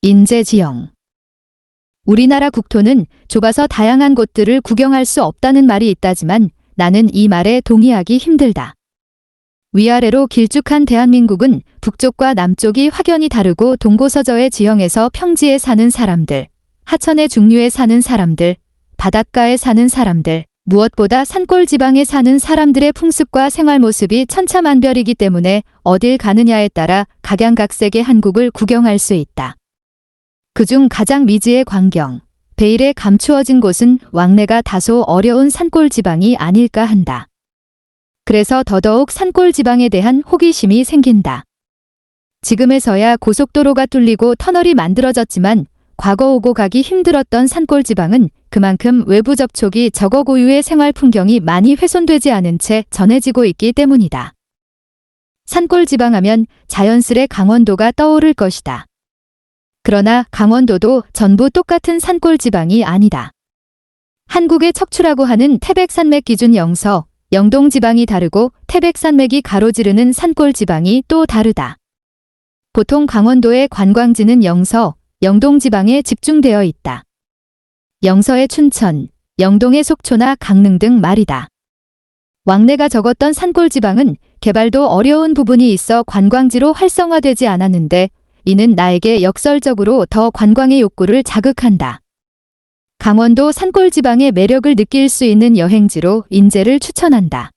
인제 지형. 우리나라 국토는 좁아서 다양한 곳들을 구경할 수 없다는 말이 있다지만 나는 이 말에 동의하기 힘들다. 위아래로 길쭉한 대한민국은 북쪽과 남쪽이 확연히 다르고 동고서저의 지형에서 평지에 사는 사람들, 하천의 중류에 사는 사람들, 바닷가에 사는 사람들, 무엇보다 산골 지방에 사는 사람들의 풍습과 생활 모습이 천차만별이기 때문에 어딜 가느냐에 따라 각양각색의 한국을 구경할 수 있다. 그중 가장 미지의 광경, 베일에 감추어진 곳은 왕래가 다소 어려운 산골 지방이 아닐까 한다. 그래서 더더욱 산골 지방에 대한 호기심이 생긴다. 지금에서야 고속도로가 뚫리고 터널이 만들어졌지만 과거 오고 가기 힘들었던 산골 지방은 그만큼 외부 접촉이 적어 고유의 생활 풍경이 많이 훼손되지 않은 채 전해지고 있기 때문이다. 산골 지방 하면 자연스레 강원도가 떠오를 것이다. 그러나 강원도도 전부 똑같은 산골 지방이 아니다. 한국의 척추라고 하는 태백산맥 기준 영서, 영동 지방이 다르고 태백산맥이 가로지르는 산골 지방이 또 다르다. 보통 강원도의 관광지는 영서, 영동 지방에 집중되어 있다. 영서의 춘천, 영동의 속초나 강릉 등 말이다. 왕래가 적었던 산골 지방은 개발도 어려운 부분이 있어 관광지로 활성화되지 않았는데 이는 나에게 역설적으로 더 관광의 욕구를 자극한다. 강원도 산골 지방의 매력을 느낄 수 있는 여행지로 인제를 추천한다.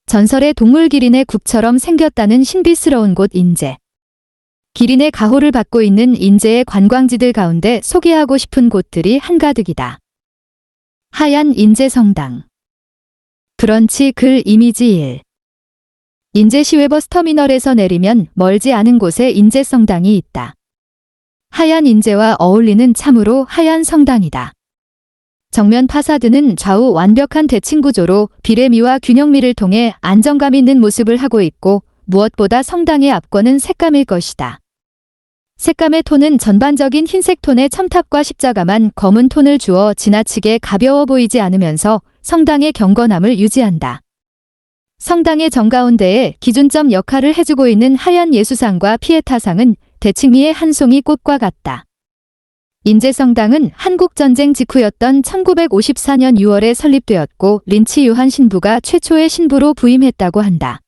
전설의 동물 기린의 굽처럼 생겼다는 신비스러운 곳 인제. 기린의 가호를 받고 있는 인제의 관광지들 가운데 소개하고 싶은 곳들이 한가득이다. 하얀 인제성당. 브런치 글 이미지 1. 인제시외 버스터미널에서 내리면 멀지 않은 곳에 인제성당이 있다. 하얀 인제와 어울리는 참으로 하얀 성당이다. 정면 파사드는 좌우 완벽한 대칭 구조로 비례미와 균형미를 통해 안정감 있는 모습을 하고 있고 무엇보다 성당의 압권은 색감일 것이다. 색감의 톤은 전반적인 흰색 톤의 첨탑과 십자가만 검은 톤을 주어 지나치게 가벼워 보이지 않으면서 성당의 경건함을 유지한다. 성당의 정가운데에 기준점 역할을 해주고 있는 하얀 예수상과 피에타상은 대칭미의 한 송이 꽃과 같다. 인제성당은 한국전쟁 직후였던 1954년 6월에 설립되었고 린치 요한 신부가 최초의 신부로 부임했다고 한다.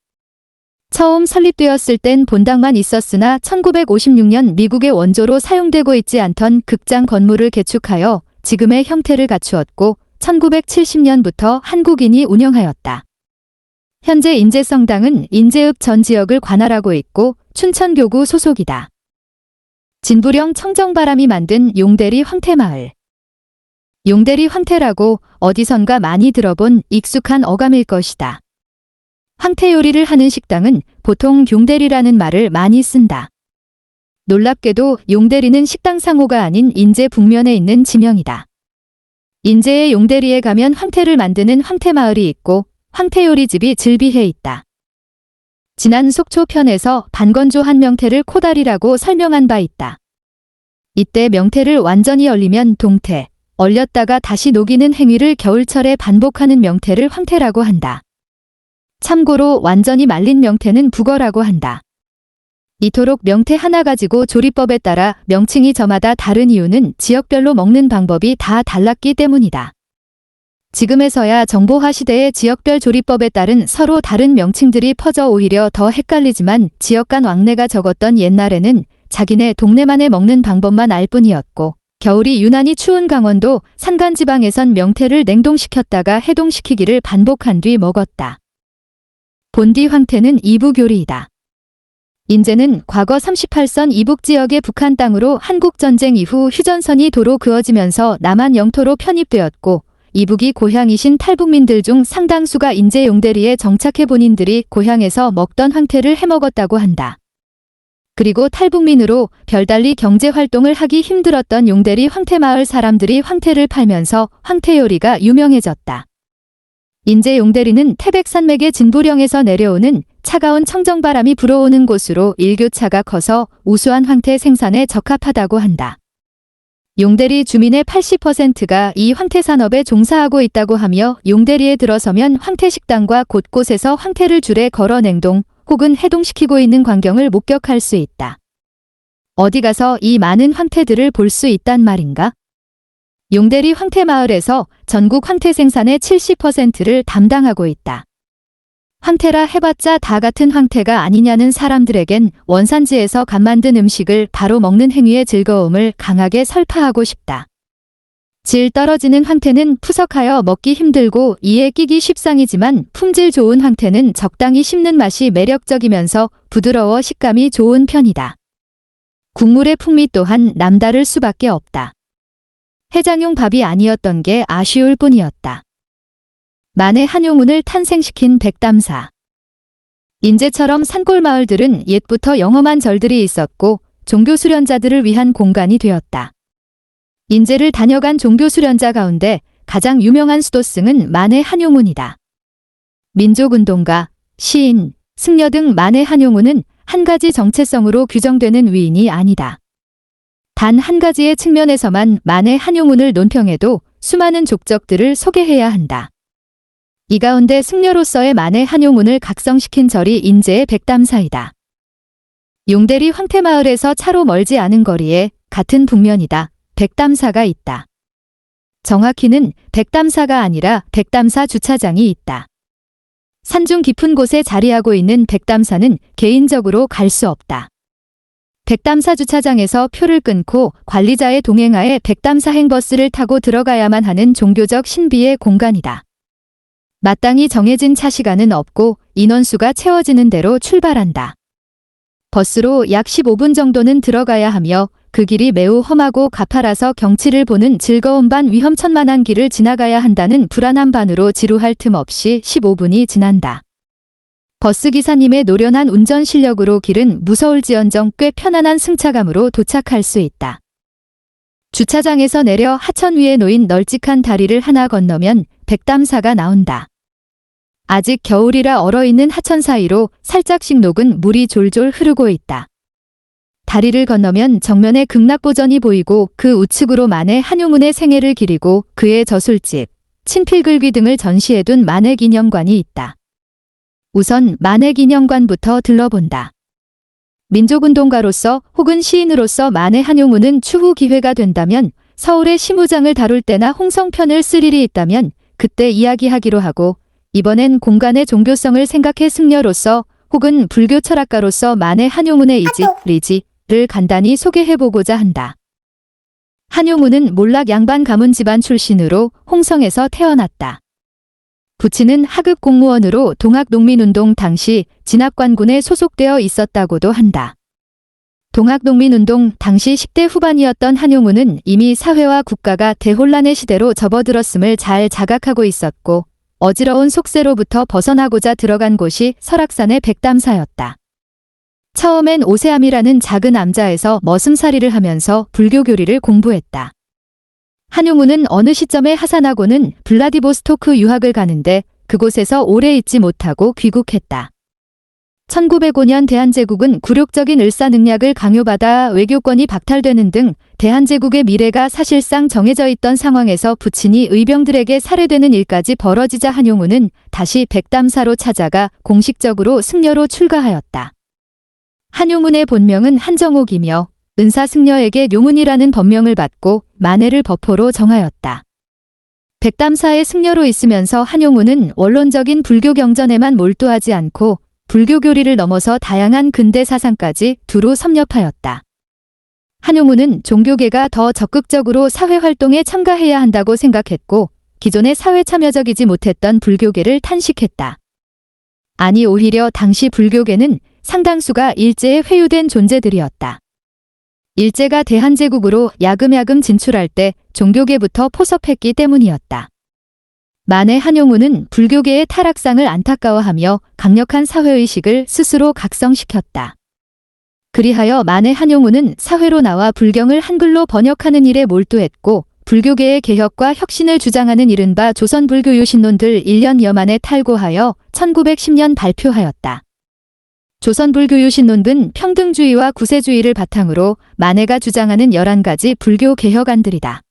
처음 설립되었을 땐 본당만 있었으나 1956년 미국의 원조로 사용되고 있지 않던 극장 건물을 개축하여 지금의 형태를 갖추었고 1970년부터 한국인이 운영하였다. 현재 인제성당은 인제읍 전 지역을 관할하고 있고 춘천교구 소속이다. 진부령 청정바람이 만든 용대리 황태마을. 용대리 황태라고 어디선가 많이 들어본 익숙한 어감일 것이다. 황태 요리를 하는 식당은 보통 용대리라는 말을 많이 쓴다. 놀랍게도 용대리는 식당 상호가 아닌 인제 북면에 있는 지명이다. 인제의 용대리에 가면 황태를 만드는 황태마을이 있고 황태요리집이 즐비해 있다. 지난 속초 편에서 반건조한 명태를 코다리라고 설명한 바 있다. 이때 명태를 완전히 얼리면 동태, 얼렸다가 다시 녹이는 행위를 겨울철에 반복하는 명태를 황태라고 한다. 참고로 완전히 말린 명태는 북어라고 한다. 이토록 명태 하나 가지고 조리법에 따라 명칭이 저마다 다른 이유는 지역별로 먹는 방법이 다 달랐기 때문이다. 지금에서야 정보화 시대의 지역별 조리법에 따른 서로 다른 명칭들이 퍼져 오히려 더 헷갈리지만 지역 간 왕래가 적었던 옛날에는 자기네 동네만의 먹는 방법만 알 뿐이었고 겨울이 유난히 추운 강원도 산간지방에선 명태를 냉동시켰다가 해동시키기를 반복한 뒤 먹었다. 본디 황태는 이북요리이다. 인제는 과거 38선 이북지역의 북한 땅으로 한국전쟁 이후 휴전선이 도로 그어지면서 남한 영토로 편입되었고 이북이 고향이신 탈북민들 중 상당수가 인제 용대리에 정착해 본인들이 고향에서 먹던 황태를 해먹었다고 한다. 그리고 탈북민으로 별달리 경제활동을 하기 힘들었던 용대리 황태마을 사람들이 황태를 팔면서 황태요리가 유명해졌다. 인제 용대리는 태백산맥의 진부령에서 내려오는 차가운 청정바람이 불어오는 곳으로 일교차가 커서 우수한 황태 생산에 적합하다고 한다. 용대리 주민의 80%가 이 황태산업에 종사하고 있다고 하며 용대리에 들어서면 황태식당과 곳곳에서 황태를 줄에 걸어 냉동 혹은 해동시키고 있는 광경을 목격할 수 있다. 어디 가서 이 많은 황태들을 볼 수 있단 말인가? 용대리 황태마을에서 전국 황태 생산의 70%를 담당하고 있다. 황태라 해봤자 다 같은 황태가 아니냐는 사람들에겐 원산지에서 갓 만든 음식을 바로 먹는 행위의 즐거움을 강하게 설파하고 싶다. 질 떨어지는 황태는 푸석하여 먹기 힘들고 이에 끼기 쉽상이지만 품질 좋은 황태는 적당히 씹는 맛이 매력적이면서 부드러워 식감이 좋은 편이다. 국물의 풍미 또한 남다를 수밖에 없다. 해장용 밥이 아니었던 게 아쉬울 뿐이었다. 만해 한용운을 탄생시킨 백담사. 인제처럼 산골 마을들은 옛부터 영험한 절들이 있었고 종교 수련자들을 위한 공간이 되었다. 인제를 다녀간 종교 수련자 가운데 가장 유명한 수도승은 만해 한용운이다. 민족운동가, 시인, 승려 등 만해 한용운은 한 가지 정체성으로 규정되는 위인이 아니다. 단 한 가지의 측면에서만 만해 한용운을 논평해도 수많은 족적들을 소개해야 한다. 이 가운데 승려로서의 만해 한용운을 각성시킨 절이 인제의 백담사이다. 용대리 황태마을에서 차로 멀지 않은 거리에 같은 북면이다. 백담사가 있다. 정확히는 백담사가 아니라 백담사 주차장이 있다. 산중 깊은 곳에 자리하고 있는 백담사는 개인적으로 갈 수 없다. 백담사 주차장에서 표를 끊고 관리자의 동행하에 백담사 행버스를 타고 들어가야만 하는 종교적 신비의 공간이다. 마땅히 정해진 차 시간은 없고 인원수가 채워지는 대로 출발한다. 버스로 약 15분 정도는 들어가야 하며 그 길이 매우 험하고 가파라서 경치를 보는 즐거운 반 위험천만한 길을 지나가야 한다는 불안한 반으로 지루할 틈 없이 15분이 지난다. 버스기사님의 노련한 운전 실력으로 길은 무서울지언정 꽤 편안한 승차감으로 도착할 수 있다. 주차장에서 내려 하천 위에 놓인 널찍한 다리를 하나 건너면 백담사가 나온다. 아직 겨울이라 얼어있는 하천 사이로 살짝씩 녹은 물이 졸졸 흐르고 있다. 다리를 건너면 정면에 극락보전이 보이고 그 우측으로 만해 한용운의 생애를 기리고 그의 저술집, 친필글귀 등을 전시해둔 만해기념관이 있다. 우선 만해기념관부터 들러본다. 민족운동가로서 혹은 시인으로서 만해 한용운은 추후 기회가 된다면 서울의 시무장을 다룰 때나 홍성편을 쓸 일이 있다면 그때 이야기하기로 하고 이번엔 공간의 종교성을 생각해 승려로서 혹은 불교 철학가로서 만해 한용운의 리지를 간단히 소개해보고자 한다. 한용운은 몰락 양반 가문 집안 출신으로 홍성에서 태어났다. 부친은 하급 공무원으로 동학농민운동 당시 진압관군에 소속되어 있었다고도 한다. 동학농민운동 당시 10대 후반이었던 한용운은 이미 사회와 국가가 대혼란의 시대로 접어들었음을 잘 자각하고 있었고 어지러운 속세로부터 벗어나고자 들어간 곳이 설악산의 백담사였다. 처음엔 오세암이라는 작은 암자에서 머슴살이를 하면서 불교 교리를 공부했다. 한용운은 어느 시점에 하산하고는 블라디보스토크 유학을 가는데 그곳에서 오래 있지 못하고 귀국했다. 1905년 대한제국은 굴욕적인 을사능략을 강요받아 외교권이 박탈되는 등 대한제국의 미래가 사실상 정해져 있던 상황에서 부친이 의병들에게 살해되는 일까지 벌어지자 한용운은 다시 백담사로 찾아가 공식적으로 승려로 출가하였다. 한용운의 본명은 한정옥이며 은사승려에게 용운이라는 법명을 받고 만해를 법호로 정하였다. 백담사의 승려로 있으면서 한용운은 원론적인 불교 경전에만 몰두하지 않고 불교 교리를 넘어서 다양한 근대 사상까지 두루 섭렵하였다. 한용운은 종교계가 더 적극적으로 사회활동에 참가해야 한다고 생각했고 기존의 사회 참여적이지 못했던 불교계를 탄식했다. 아니 오히려 당시 불교계는 상당수가 일제에 회유된 존재들이었다. 일제가 대한제국으로 야금야금 진출할 때 종교계부터 포섭했기 때문이었다. 만해 한용운은 불교계의 타락상을 안타까워하며 강력한 사회의식을 스스로 각성시켰다. 그리하여 만해 한용운은 사회로 나와 불경을 한글로 번역하는 일에 몰두했고 불교계의 개혁과 혁신을 주장하는 이른바 조선불교유신론들 1년여 만에 탈고하여 1910년 발표하였다. 조선불교유신론은 평등주의와 구세주의를 바탕으로 만해가 주장하는 11가지 불교 개혁안들이다.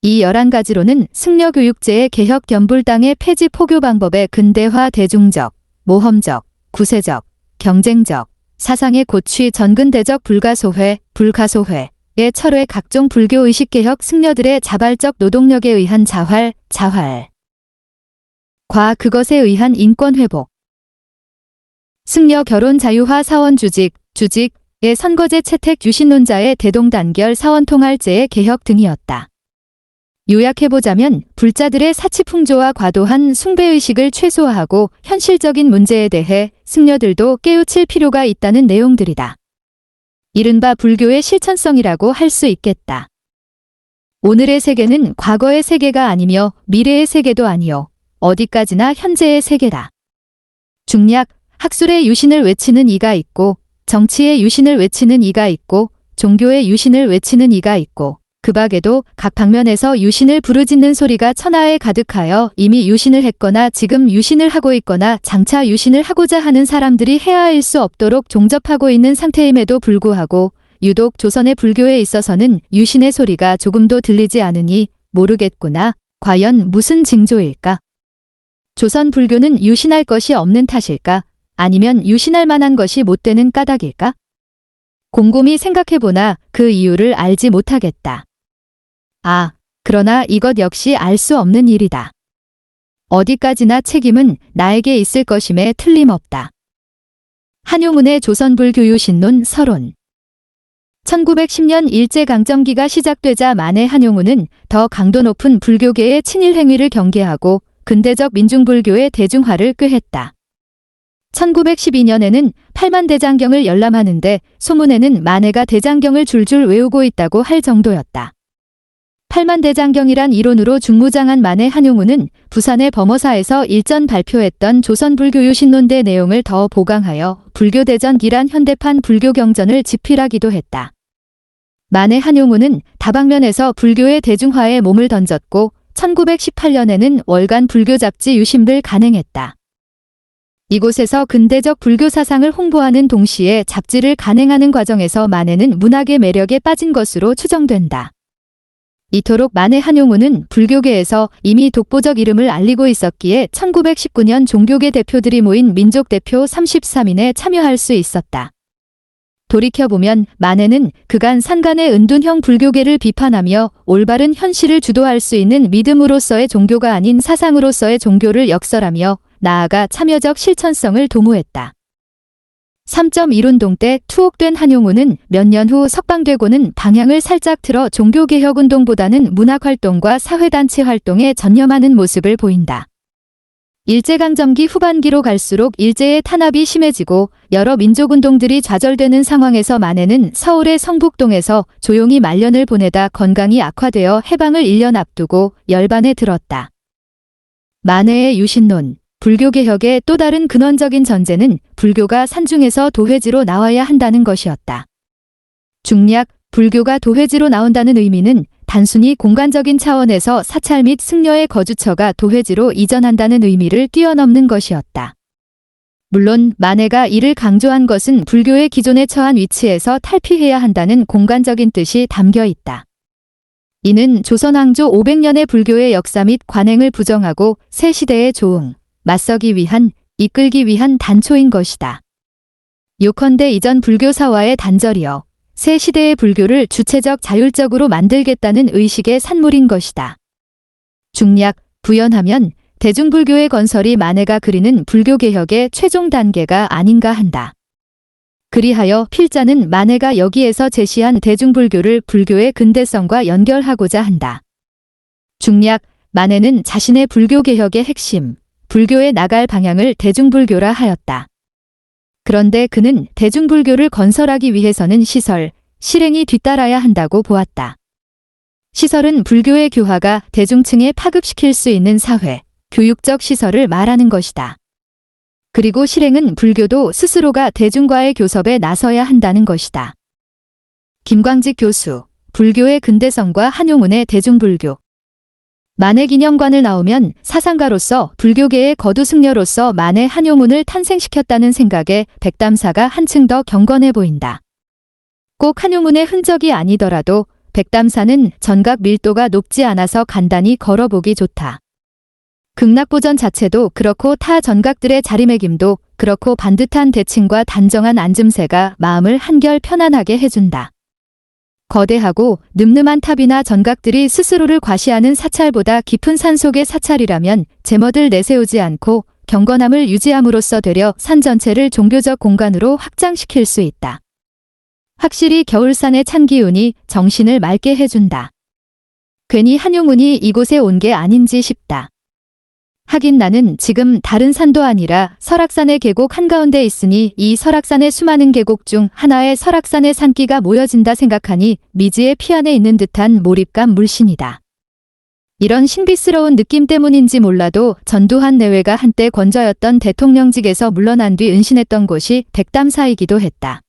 이 11가지로는 승려교육제의 개혁 겸불당의 폐지 포교 방법의 근대화 대중적, 모험적, 구세적, 경쟁적, 사상의 고취 전근대적 불가소회, 불가소회의 철회 각종 불교 의식개혁 승려들의 자발적 노동력에 의한 자활, 과 그것에 의한 인권회복. 승려 결혼 자유화 사원 주직의 선거제 채택 유신론자의 대동단결 사원통할제의 개혁 등이었다. 요약해보자면 불자들의 사치풍조와 과도한 숭배의식을 최소화하고 현실적인 문제에 대해 승려들도 깨우칠 필요가 있다는 내용들이다. 이른바 불교의 실천성이라고 할 수 있겠다. 오늘의 세계는 과거의 세계가 아니며 미래의 세계도 아니요. 어디까지나 현재의 세계다. 중략, 학술의 유신을 외치는 이가 있고 정치의 유신을 외치는 이가 있고 종교의 유신을 외치는 이가 있고 그 밖에도 각 방면에서 유신을 부르짖는 소리가 천하에 가득하여 이미 유신을 했거나 지금 유신을 하고 있거나 장차 유신을 하고자 하는 사람들이 헤아릴 수 없도록 종접하고 있는 상태임에도 불구하고 유독 조선의 불교에 있어서는 유신의 소리가 조금도 들리지 않으니 모르겠구나. 과연 무슨 징조일까? 조선 불교는 유신할 것이 없는 탓일까? 아니면 유신할 만한 것이 못 되는 까닭일까? 곰곰이 생각해보나 그 이유를 알지 못하겠다. 그러나 이것 역시 알 수 없는 일이다. 어디까지나 책임은 나에게 있을 것임에 틀림없다. 한용운의 조선불교유신론 서론. 1910년 일제강점기가 시작되자 만해 한용운은 더 강도 높은 불교계의 친일 행위를 경계하고 근대적 민중불교의 대중화를 꾀했다. 1912년에는 팔만대장경을 열람하는데 소문에는 만해가 대장경을 줄줄 외우고 있다고 할 정도였다. 팔만대장경이란 이론으로 중무장한 만해 한용운은 부산의 범어사에서 일전 발표했던 조선불교유신론대 내용을 더 보강하여 불교대전기란 현대판 불교경전을 집필하기도 했다. 만해 한용운은 다방면에서 불교의 대중화에 몸을 던졌고 1918년에는 월간 불교잡지 유심을 간행했다. 이곳에서 근대적 불교 사상을 홍보하는 동시에 잡지를 간행하는 과정에서 만해는 문학의 매력에 빠진 것으로 추정된다. 이토록 만해 한용운은 불교계에서 이미 독보적 이름을 알리고 있었기에 1919년 종교계 대표들이 모인 민족대표 33인에 참여할 수 있었다. 돌이켜보면 만해는 그간 산간의 은둔형 불교계를 비판하며 올바른 현실을 주도할 수 있는 믿음으로서의 종교가 아닌 사상으로서의 종교를 역설하며 나아가 참여적 실천성을 도모했다. 3.1운동 때 투옥된 한용운은 몇 년 후 석방되고는 방향을 살짝 틀어 종교개혁운동보다는 문학활동과 사회단체 활동에 전념하는 모습을 보인다. 일제강점기 후반기로 갈수록 일제의 탄압이 심해지고 여러 민족운동들이 좌절되는 상황에서 만해는 서울의 성북동에서 조용히 말년을 보내다 건강이 악화되어 해방을 1년 앞두고 열반에 들었다. 만해의 유신론, 불교개혁의 또 다른 근원적인 전제는 불교가 산중에서 도회지로 나와야 한다는 것이었다. 중략, 불교가 도회지로 나온다는 의미는 단순히 공간적인 차원에서 사찰 및 승려의 거주처가 도회지로 이전한다는 의미를 뛰어넘는 것이었다. 물론 만해가 이를 강조한 것은 불교의 기존에 처한 위치에서 탈피해야 한다는 공간적인 뜻이 담겨 있다. 이는 조선왕조 500년의 불교의 역사 및 관행을 부정하고 새 시대의 조응, 맞서기 위한, 이끌기 위한 단초인 것이다. 요컨대 이전 불교사와의 단절이여 새 시대의 불교를 주체적 자율적으로 만들겠다는 의식의 산물인 것이다. 중략, 부연하면 대중불교의 건설이 만해가 그리는 불교개혁의 최종 단계가 아닌가 한다. 그리하여 필자는 만해가 여기에서 제시한 대중불교를 불교의 근대성과 연결하고자 한다. 중략, 만해는 자신의 불교개혁의 핵심, 불교에 나갈 방향을 대중불교라 하였다. 그런데 그는 대중불교를 건설하기 위해서는 시설, 실행이 뒤따라야 한다고 보았다. 시설은 불교의 교화가 대중층에 파급시킬 수 있는 사회, 교육적 시설을 말하는 것이다. 그리고 실행은 불교도 스스로가 대중과의 교섭에 나서야 한다는 것이다. 김광직 교수, 불교의 근대성과 한용운의 대중불교. 만해기념관을 나오면 사상가로서 불교계의 거두승려로서 만해 한용운을 탄생시켰다는 생각에 백담사가 한층 더 경건해 보인다. 꼭 한용운의 흔적이 아니더라도 백담사는 전각 밀도가 높지 않아서 간단히 걸어보기 좋다. 극락보전 자체도 그렇고 타 전각들의 자리매김도 그렇고 반듯한 대칭과 단정한 앉음새가 마음을 한결 편안하게 해준다. 거대하고 늠름한 탑이나 전각들이 스스로를 과시하는 사찰보다 깊은 산속의 사찰이라면 제멋을 내세우지 않고 경건함을 유지함으로써 되려 산 전체를 종교적 공간으로 확장시킬 수 있다. 확실히 겨울산의 찬 기운이 정신을 맑게 해준다. 괜히 한용운이 이곳에 온 게 아닌지 싶다. 하긴 나는 지금 다른 산도 아니라 설악산의 계곡 한가운데 있으니 이 설악산의 수많은 계곡 중 하나의 설악산의 산기가 모여진다 생각하니 미지의 피안에 있는 듯한 몰입감 물씬이다. 이런 신비스러운 느낌 때문인지 몰라도 전두환 내외가 한때 권저였던 대통령직에서 물러난 뒤 은신했던 곳이 백담사이기도 했다.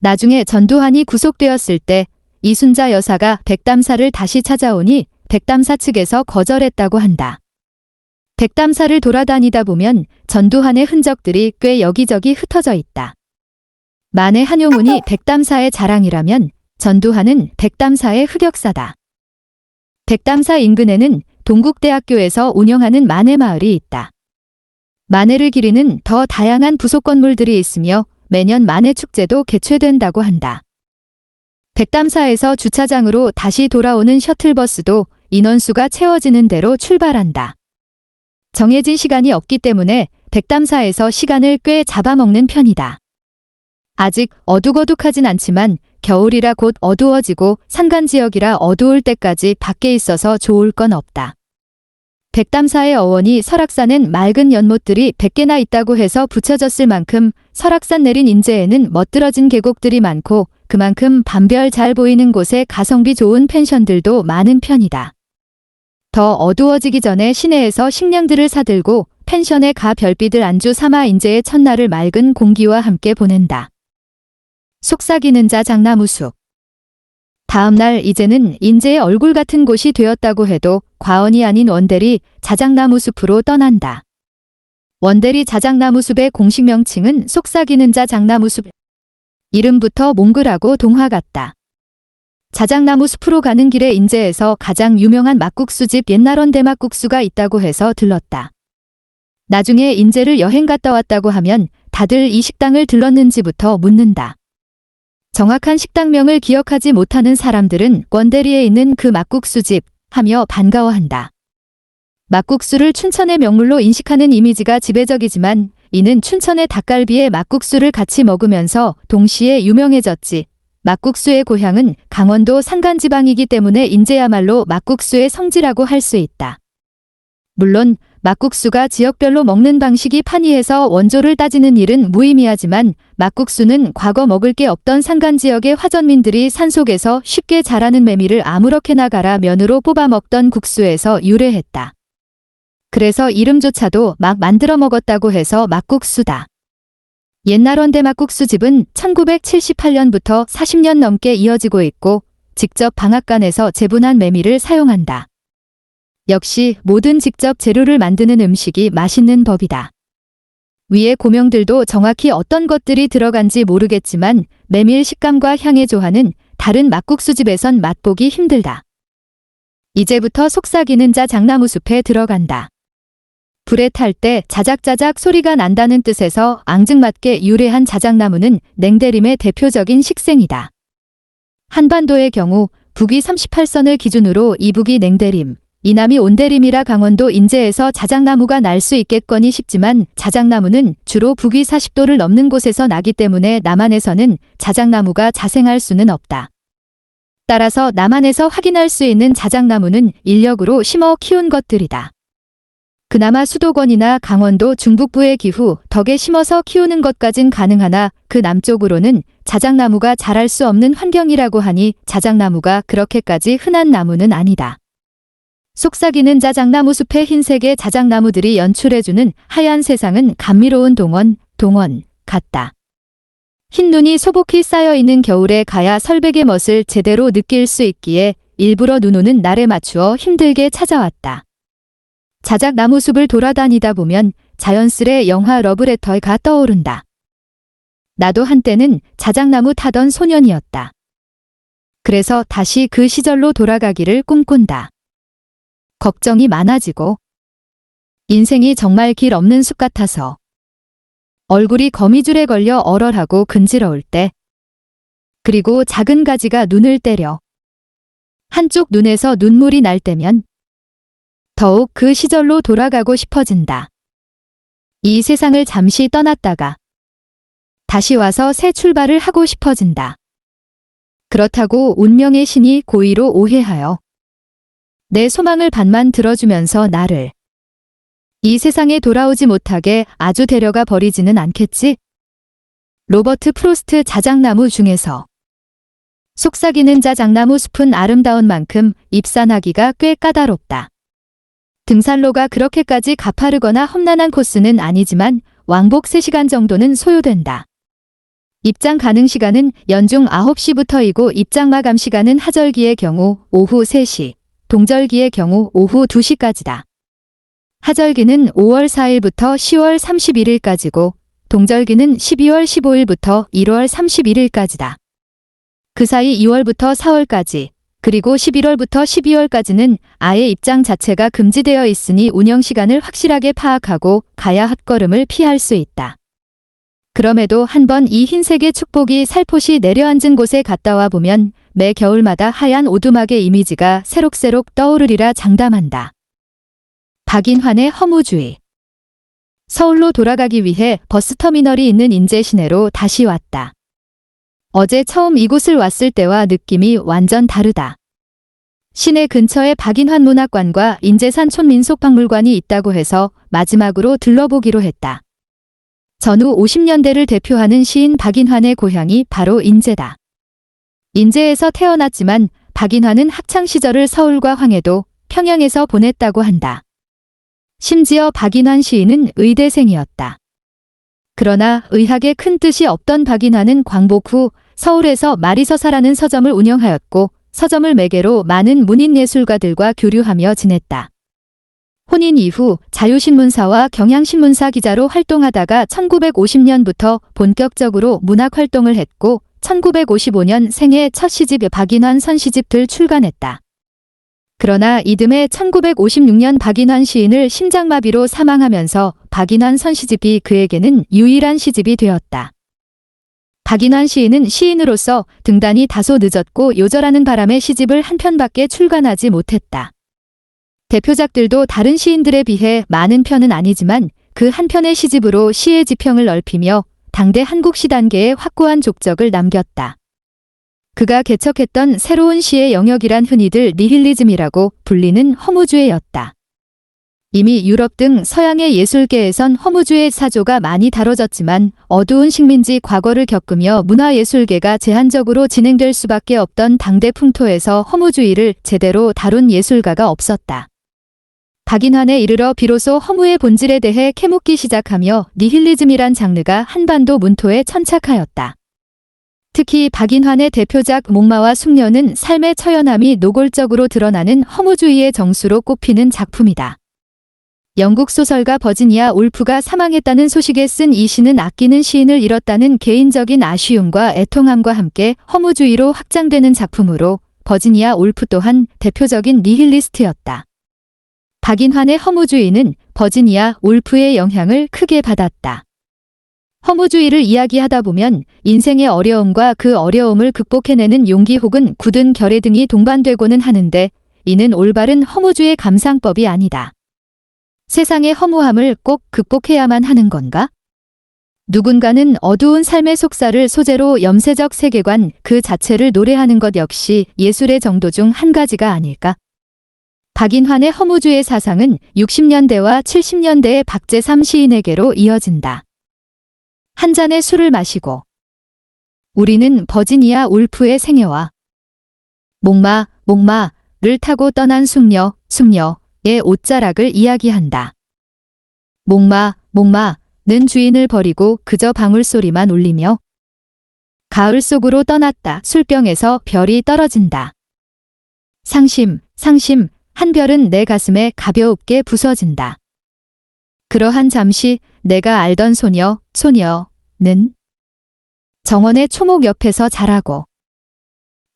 나중에 전두환이 구속되었을 때 이순자 여사가 백담사를 다시 찾아오니 백담사 측에서 거절했다고 한다. 백담사를 돌아다니다 보면 전두환의 흔적들이 꽤 여기저기 흩어져 있다. 만에 한용운이 백담사의 자랑이라면 전두환은 백담사의 흑역사다. 백담사 인근에는 동국대학교에서 운영하는 만해마을이 있다. 만해를 기리는 더 다양한 부속 건물들이 있으며 매년 만해축제도 개최된다고 한다. 백담사에서 주차장으로 다시 돌아오는 셔틀버스도 인원수가 채워지는 대로 출발한다. 정해진 시간이 없기 때문에 백담사에서 시간을 꽤 잡아먹는 편이다. 아직 어둑어둑하진 않지만 겨울이라 곧 어두워지고 산간지역이라 어두울 때까지 밖에 있어서 좋을 건 없다. 백담사의 어원이 설악산엔 맑은 연못들이 100개나 있다고 해서 붙여졌을 만큼 설악산 내린 인제에는 멋들어진 계곡들이 많고 그만큼 밤별 잘 보이는 곳에 가성비 좋은 펜션들도 많은 편이다. 더 어두워지기 전에 시내에서 식량들을 사들고 펜션에 가 별빛을 안주 삼아 인제의 첫날을 맑은 공기와 함께 보낸다. 속삭이는 자작나무숲. 다음날 이제는 인제의 얼굴 같은 곳이 되었다고 해도 과언이 아닌 원대리 자작나무숲으로 떠난다. 원대리 자작나무숲의 공식 명칭은 속삭이는 자작나무숲. 이름부터 몽글하고 동화 같다. 자작나무 숲으로 가는 길에 인제에서 가장 유명한 막국수집 옛날원 대막국수가 있다고 해서 들렀다. 나중에 인제를 여행 갔다 왔다고 하면 다들 이 식당을 들렀는지부터 묻는다. 정확한 식당명을 기억하지 못하는 사람들은 원대리에 있는 그 막국수집 하며 반가워한다. 막국수를 춘천의 명물로 인식하는 이미지가 지배적이지만 이는 춘천의 닭갈비에 막국수를 같이 먹으면서 동시에 유명해졌지. 막국수의 고향은 강원도 산간지방이기 때문에 인제야말로 막국수의 성지라고 할 수 있다. 물론 막국수가 지역별로 먹는 방식이 판이해서 원조를 따지는 일은 무의미하지만 막국수는 과거 먹을 게 없던 산간지역의 화전민들이 산속에서 쉽게 자라는 메밀을 아무렇게나 갈아 면으로 뽑아 먹던 국수에서 유래했다. 그래서 이름조차도 막 만들어 먹었다고 해서 막국수다. 옛날원 대막국수집은 1978년부터 40년 넘게 이어지고 있고 직접 방앗간에서 재분한 메밀을 사용한다. 역시 모든 직접 재료를 만드는 음식이 맛있는 법이다. 위의 고명들도 정확히 어떤 것들이 들어간지 모르겠지만 메밀 식감과 향의 조화는 다른 막국수집에선 맛보기 힘들다. 이제부터 속삭이는 자작나무숲에 들어간다. 불에 탈 때 자작자작 소리가 난다는 뜻에서 앙증맞게 유래한 자작나무는 냉대림의 대표적인 식생이다. 한반도의 경우 북위 38선을 기준으로 이북이 냉대림, 이남이 온대림이라 강원도 인제에서 자작나무가 날 수 있겠거니 싶지만 자작나무는 주로 북위 40도를 넘는 곳에서 나기 때문에 남한에서는 자작나무가 자생할 수는 없다. 따라서 남한에서 확인할 수 있는 자작나무는 인력으로 심어 키운 것들이다. 그나마 수도권이나 강원도 중북부의 기후, 덕에 심어서 키우는 것까진 가능하나 그 남쪽으로는 자작나무가 자랄 수 없는 환경이라고 하니 자작나무가 그렇게까지 흔한 나무는 아니다. 속삭이는 자작나무 숲의 흰색의 자작나무들이 연출해주는 하얀 세상은 감미로운 동원 같다. 흰 눈이 소복히 쌓여있는 겨울에 가야 설백의 멋을 제대로 느낄 수 있기에 일부러 눈 오는 날에 맞추어 힘들게 찾아왔다. 자작나무 숲을 돌아다니다 보면 자연스레 영화 러브레터가 떠오른다. 나도 한때는 자작나무 타던 소년이었다. 그래서 다시 그 시절로 돌아가기를 꿈꾼다. 걱정이 많아지고 인생이 정말 길 없는 숲 같아서. 얼굴이 거미줄에 걸려 얼얼하고 근지러울 때. 그리고 작은 가지가 눈을 때려. 한쪽 눈에서 눈물이 날 때면 더욱 그 시절로 돌아가고 싶어진다. 이 세상을 잠시 떠났다가 다시 와서 새 출발을 하고 싶어진다. 그렇다고 운명의 신이 고의로 오해하여 내 소망을 반만 들어주면서 나를 이 세상에 돌아오지 못하게 아주 데려가 버리지는 않겠지? 로버트 프로스트 자작나무 중에서 속삭이는 자작나무 숲은 아름다운 만큼 입산하기가 꽤 까다롭다. 등산로가 그렇게까지 가파르거나 험난한 코스는 아니지만 왕복 3시간 정도는 소요된다. 입장 가능 시간은 연중 9시부터이고 입장 마감 시간은 하절기의 경우 오후 3시, 동절기의 경우 오후 2시까지다. 하절기는 5월 4일부터 10월 31일까지고 동절기는 12월 15일부터 1월 31일까지다. 그 사이 2월부터 4월까지 그리고 11월부터 12월까지는 아예 입장 자체가 금지되어 있으니 운영 시간을 확실하게 파악하고 가야 헛걸음을 피할 수 있다. 그럼에도 한번 이 흰색의 축복이 살포시 내려앉은 곳에 갔다 와 보면 매 겨울마다 하얀 오두막의 이미지가 새록새록 떠오르리라 장담한다. 박인환의 허무주의. 서울로 돌아가기 위해 버스터미널이 있는 인제 시내로 다시 왔다. 어제 처음 이곳을 왔을 때와 느낌이 완전 다르다. 시내 근처에 박인환 문학관과 인제산 촌민속박물관이 있다고 해서 마지막으로 들러보기로 했다. 전후 50년대를 대표하는 시인 박인환의 고향이 바로 인제다. 인제에서 태어났지만 박인환은 학창시절을 서울과 황해도, 평양에서 보냈다고 한다. 심지어 박인환 시인은 의대생이었다. 그러나 의학에 큰 뜻이 없던 박인환은 광복 후 서울에서 마리서사라는 서점을 운영하였고 서점을 매개로 많은 문인예술가들과 교류하며 지냈다. 혼인 이후 자유신문사와 경향신문사 기자로 활동하다가 1950년부터 본격적으로 문학 활동을 했고 1955년 생애 첫 시집 박인환 선시집들 출간했다. 그러나 이듬해 1956년 박인환 시인을 심장마비로 사망하면서 박인환 선시집이 그에게는 유일한 시집이 되었다. 박인환 시인은 시인으로서 등단이 다소 늦었고 요절하는 바람에 시집을 한 편밖에 출간하지 못했다. 대표작들도 다른 시인들에 비해 많은 편은 아니지만 그 한 편의 시집으로 시의 지평을 넓히며 당대 한국 시 단계에 확고한 족적을 남겼다. 그가 개척했던 새로운 시의 영역이란 흔히들 니힐리즘이라고 불리는 허무주의였다. 이미 유럽 등 서양의 예술계에선 허무주의 사조가 많이 다뤄졌지만 어두운 식민지 과거를 겪으며 문화예술계가 제한적으로 진행될 수밖에 없던 당대 풍토에서 허무주의를 제대로 다룬 예술가가 없었다. 박인환에 이르러 비로소 허무의 본질에 대해 캐묻기 시작하며 니힐리즘이란 장르가 한반도 문토에 천착하였다. 특히 박인환의 대표작 목마와 숙녀는 삶의 처연함이 노골적으로 드러나는 허무주의의 정수로 꼽히는 작품이다. 영국 소설가 버지니아 울프가 사망했다는 소식에 쓴 이 시는 아끼는 시인을 잃었다는 개인적인 아쉬움과 애통함과 함께 허무주의로 확장되는 작품으로 버지니아 울프 또한 대표적인 니힐리스트였다. 박인환의 허무주의는 버지니아 울프의 영향을 크게 받았다. 허무주의를 이야기하다 보면 인생의 어려움과 그 어려움을 극복해내는 용기 혹은 굳은 결의 등이 동반되고는 하는데 이는 올바른 허무주의 감상법이 아니다. 세상의 허무함을 꼭 극복해야만 하는 건가? 누군가는 어두운 삶의 속살을 소재로 염세적 세계관 그 자체를 노래하는 것 역시 예술의 정도 중 한 가지가 아닐까? 박인환의 허무주의 사상은 60년대와 70년대의 박재삼 시인에게로 이어진다. 한 잔의 술을 마시고 우리는 버지니아 울프의 생애와 목마를 타고 떠난 숙녀의 옷자락을 이야기한다. 목마는 주인을 버리고 그저 방울소리만 울리며 가을 속으로 떠났다. 술병에서 별이 떨어진다. 상심, 한 별은 내 가슴에 가벼웁게 부서진다. 그러한 잠시 내가 알던 소녀는 정원의 초목 옆에서 자라고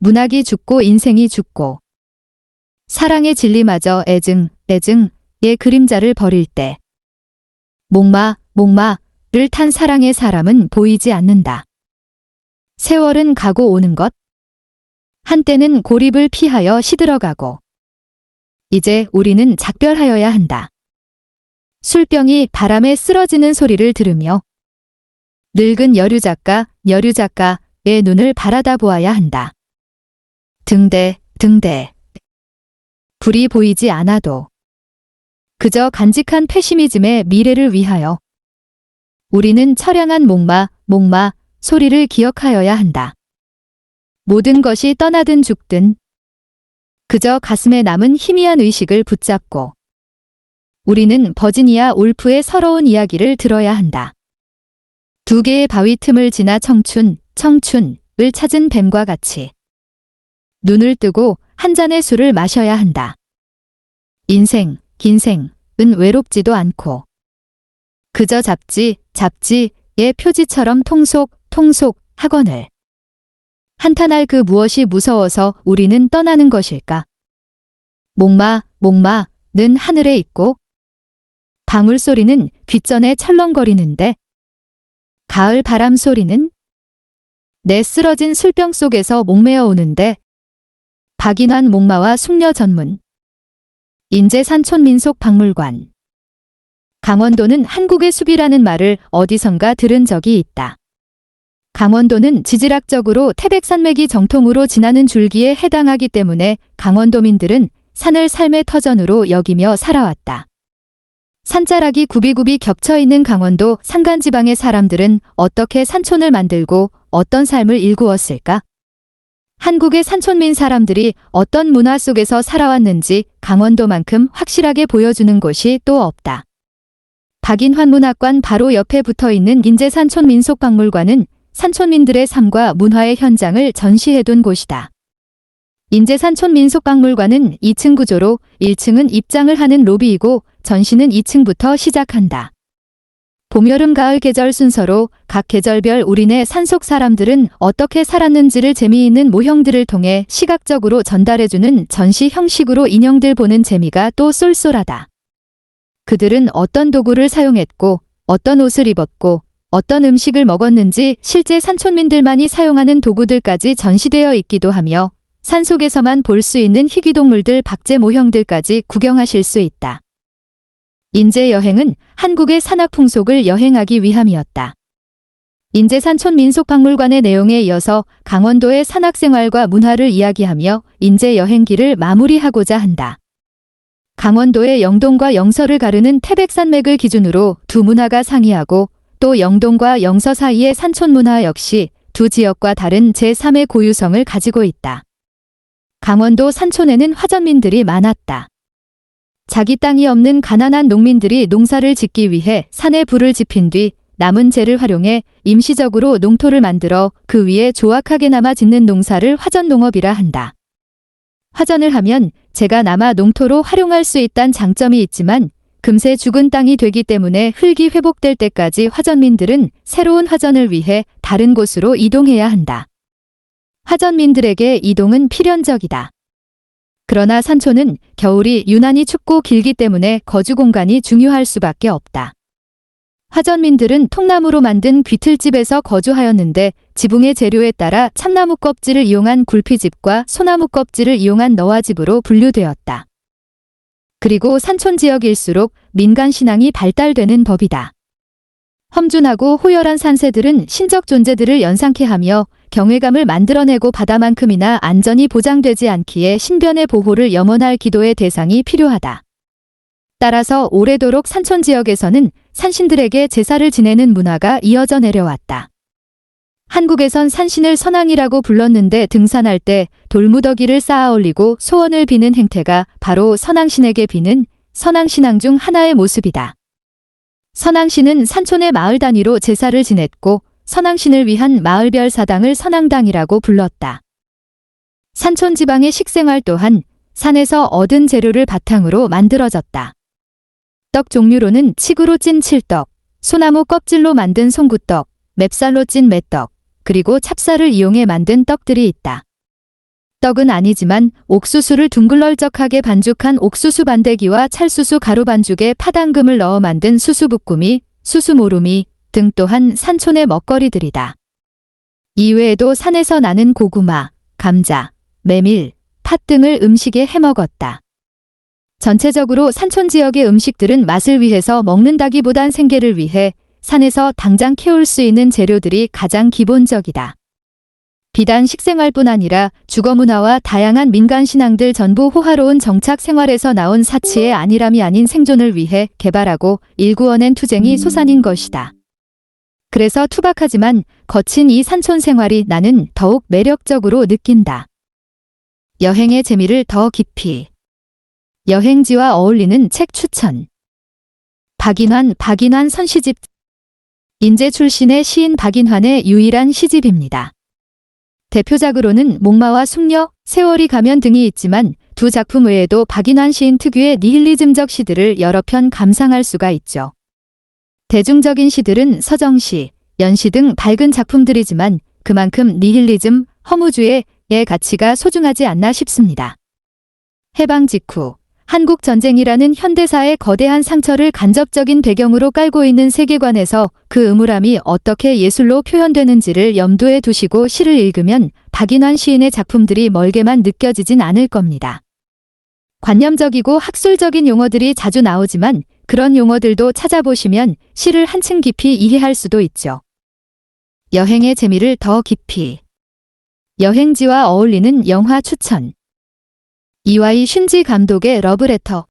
문학이 죽고 인생이 죽고 사랑의 진리마저 애증의 그림자를 버릴 때 목마를 탄 사랑의 사람은 보이지 않는다. 세월은 가고 오는 것. 한때는 고립을 피하여 시들어가고 이제 우리는 작별하여야 한다. 술병이 바람에 쓰러지는 소리를 들으며 늙은 여류작가의 눈을 바라다 보아야 한다. 등대. 불이 보이지 않아도 그저 간직한 페시미즘의 미래를 위하여 우리는 처량한 목마 소리를 기억하여야 한다. 모든 것이 떠나든 죽든 그저 가슴에 남은 희미한 의식을 붙잡고 우리는 버지니아 울프의 서러운 이야기를 들어야 한다. 두 개의 바위 틈을 지나 청춘을 찾은 뱀과 같이 눈을 뜨고 한 잔의 술을 마셔야 한다. 긴 생은 외롭지도 않고 그저 잡지의 표지처럼 통속 학원을 한탄할 그 무엇이 무서워서 우리는 떠나는 것일까? 목마는 하늘에 있고 방울 소리는 귓전에 철렁거리는데 가을 바람 소리는 내 쓰러진 술병 속에서 목매어 오는데 박인환 목마와 숙녀 전문 인제산촌민속박물관. 강원도는 한국의 숲이라는 말을 어디선가 들은 적이 있다. 강원도는 지질학적으로 태백산맥이 정통으로 지나는 줄기에 해당하기 때문에 강원도민들은 산을 삶의 터전으로 여기며 살아왔다. 산자락이 굽이굽이 겹쳐있는 강원도 산간지방의 사람들은 어떻게 산촌을 만들고 어떤 삶을 일구었을까? 한국의 산촌민 사람들이 어떤 문화 속에서 살아왔는지 강원도만큼 확실하게 보여주는 곳이 또 없다. 박인환 문학관 바로 옆에 붙어있는 인제산촌민속박물관은 산촌민들의 삶과 문화의 현장을 전시해둔 곳이다. 인제산촌민속박물관은 2층 구조로 1층은 입장을 하는 로비이고 전시는 2층부터 시작한다. 봄, 여름, 가을 계절 순서로 각 계절별 우리네 산속 사람들은 어떻게 살았는지를 재미있는 모형들을 통해 시각적으로 전달해주는 전시 형식으로 인형들 보는 재미가 또 쏠쏠하다. 그들은 어떤 도구를 사용했고 어떤 옷을 입었고 어떤 음식을 먹었는지 실제 산촌민들만이 사용하는 도구들까지 전시되어 있기도 하며 산속에서만 볼 수 있는 희귀동물들 박제 모형들까지 구경하실 수 있다. 인제 여행은 한국의 산악 풍속을 여행하기 위함이었다. 인제산촌민속박물관의 내용에 이어서 강원도의 산악생활과 문화를 이야기하며 인제 여행기를 마무리하고자 한다. 강원도의 영동과 영서를 가르는 태백산맥을 기준으로 두 문화가 상이하고 또 영동과 영서 사이의 산촌 문화 역시 두 지역과 다른 제3의 고유성을 가지고 있다. 강원도 산촌에는 화전민들이 많았다. 자기 땅이 없는 가난한 농민들이 농사를 짓기 위해 산에 불을 지핀 뒤 남은 재를 활용해 임시적으로 농토를 만들어 그 위에 조악하게나마 짓는 농사를 화전농업이라 한다. 화전을 하면 재가 남아 농토로 활용할 수 있다는 장점이 있지만 금세 죽은 땅이 되기 때문에 흙이 회복될 때까지 화전민들은 새로운 화전을 위해 다른 곳으로 이동해야 한다. 화전민들에게 이동은 필연적이다. 그러나 산촌은 겨울이 유난히 춥고 길기 때문에 거주 공간이 중요할 수밖에 없다. 화전민들은 통나무로 만든 귀틀집에서 거주하였는데 지붕의 재료에 따라 참나무 껍질을 이용한 굴피집과 소나무 껍질을 이용한 너와집으로 분류되었다. 그리고 산촌 지역일수록 민간신앙이 발달되는 법이다. 험준하고 호열한 산새들은 신적 존재들을 연상케 하며 경외감을 만들어내고 바다만큼이나 안전이 보장되지 않기에 신변의 보호를 염원할 기도의 대상이 필요하다. 따라서 오래도록 산촌 지역에서는 산신들에게 제사를 지내는 문화가 이어져 내려왔다. 한국에선 산신을 선왕이라고 불렀는데 등산할 때 돌무더기를 쌓아 올리고 소원을 비는 행태가 바로 선왕신에게 비는 선왕신앙 중 하나의 모습이다. 선왕신은 산촌의 마을 단위로 제사를 지냈고 선왕신을 위한 마을별 사당을 선왕당이라고 불렀다. 산촌 지방의 식생활 또한 산에서 얻은 재료를 바탕으로 만들어졌다. 떡 종류로는 칡으로 찐 칠떡, 소나무 껍질로 만든 송구떡, 맵쌀로 찐 매떡, 그리고 찹쌀을 이용해 만든 떡들이 있다. 떡은 아니지만 옥수수를 둥글널쩍하게 반죽한 옥수수 반대기와 찰수수 가루 반죽에 파당금을 넣어 만든 수수부꾸미, 수수모루미 등 또한 산촌의 먹거리들이다. 이외에도 산에서 나는 고구마, 감자, 메밀, 팥 등을 음식에 해먹었다. 전체적으로 산촌 지역의 음식들은 맛을 위해서 먹는다기보단 생계를 위해 산에서 당장 캐올 수 있는 재료들이 가장 기본적이다. 비단 식생활뿐 아니라 주거문화와 다양한 민간신앙들 전부 호화로운 정착 생활에서 나온 사치의 안일함이 아닌 생존을 위해 개발하고 일구어낸 투쟁이 솟아닌 것이다. 그래서 투박하지만 거친 이 산촌 생활이 나는 더욱 매력적으로 느낀다. 여행의 재미를 더 깊이. 여행지와 어울리는 책 추천. 박인환 선시집. 인제 출신의 시인 박인환의 유일한 시집입니다. 대표작으로는 목마와 숙녀, 세월이 가면 등이 있지만 두 작품 외에도 박인환 시인 특유의 니힐리즘적 시들을 여러 편 감상할 수가 있죠. 대중적인 시들은 서정시, 연시 등 밝은 작품들이지만 그만큼 니힐리즘, 허무주의의 가치가 소중하지 않나 싶습니다. 해방 직후 한국 전쟁이라는 현대사의 거대한 상처를 간접적인 배경으로 깔고 있는 세계관에서 그 음울함이 어떻게 예술로 표현되는지를 염두에 두시고 시를 읽으면 박인환 시인의 작품들이 멀게만 느껴지진 않을 겁니다. 관념적이고 학술적인 용어들이 자주 나오지만 그런 용어들도 찾아보시면 시를 한층 깊이 이해할 수도 있죠. 여행의 재미를 더 깊이. 여행지와 어울리는 영화 추천. 이와이 슌지 감독의 러브레터.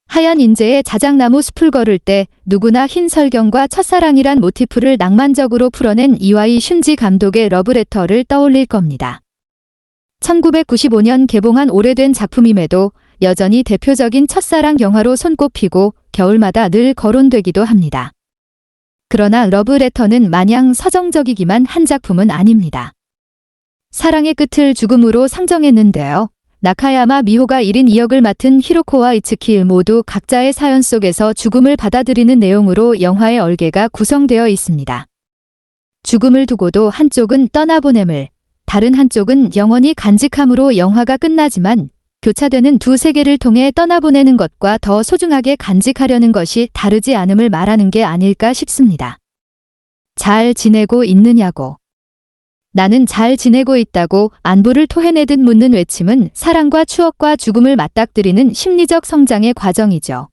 하얀 인제의 자작나무 숲을 걸을 때 누구나 흰 설경과 첫사랑이란 모티프를 낭만적으로 풀어낸 이와이 슌지 감독의 러브레터를 떠올릴 겁니다. 1995년 개봉한 오래된 작품임에도 여전히 대표적인 첫사랑 영화로 손꼽히고 겨울마다 늘 거론되기도 합니다. 그러나 러브레터는 마냥 서정적이기만 한 작품은 아닙니다. 사랑의 끝을 죽음으로 상정했는데요. 나카야마 미호가 1인 2역을 맡은 히로코와 이츠키 모두 각자의 사연 속에서 죽음을 받아들이는 내용으로 영화의 얼개가 구성되어 있습니다. 죽음을 두고도 한쪽은 떠나보냄을, 다른 한쪽은 영원히 간직함으로 영화가 끝나지만 교차되는 두 세계를 통해 떠나보내는 것과 더 소중하게 간직하려는 것이 다르지 않음을 말하는 게 아닐까 싶습니다. 잘 지내고 있느냐고. 나는 잘 지내고 있다고 안부를 토해내듯 묻는 외침은 사랑과 추억과 죽음을 맞닥뜨리는 심리적 성장의 과정이죠.